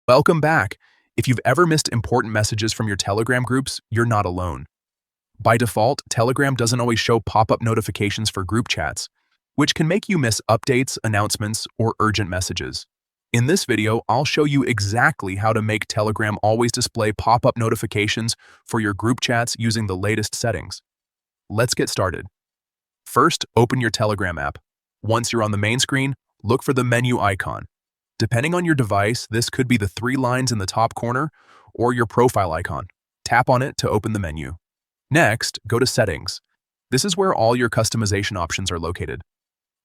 Welcome back. If you've ever missed important messages from your Telegram groups, you're not alone. By default, Telegram doesn't always show pop-up notifications for group chats, which can make you miss updates, announcements, or urgent messages. In this video, I'll show you exactly how to make Telegram always display pop-up notifications for your group chats using the latest settings. Let's get started. First, open your Telegram app. Once you're on the main screen, look for the menu icon. Depending on your device, this could be the three lines in the top corner or your profile icon. Tap on it to open the menu. Next, go to Settings. This is where all your customization options are located.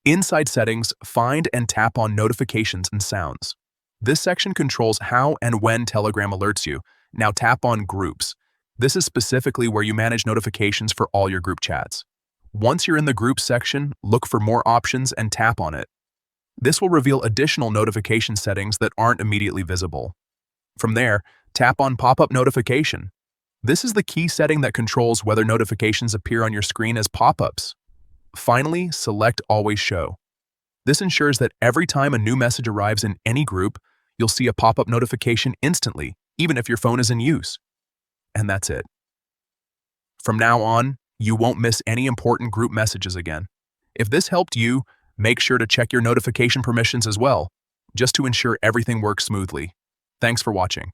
Inside Settings, find and tap on Notifications and Sounds. This section controls how and when Telegram alerts you. Now tap on Groups. This is specifically where you manage notifications for all your group chats. Once you're in the Groups section, look for more options and tap on it. This will reveal additional notification settings that aren't immediately visible. From there, tap on Pop-up Notification. This is the key setting that controls whether notifications appear on your screen as pop-ups. Finally, select Always Show. This ensures that every time a new message arrives in any group, you'll see a pop-up notification instantly, even if your phone is in use. And that's it. From now on, you won't miss any important group messages again. If this helped you, make sure to check your notification permissions as well, just to ensure everything works smoothly. Thanks for watching.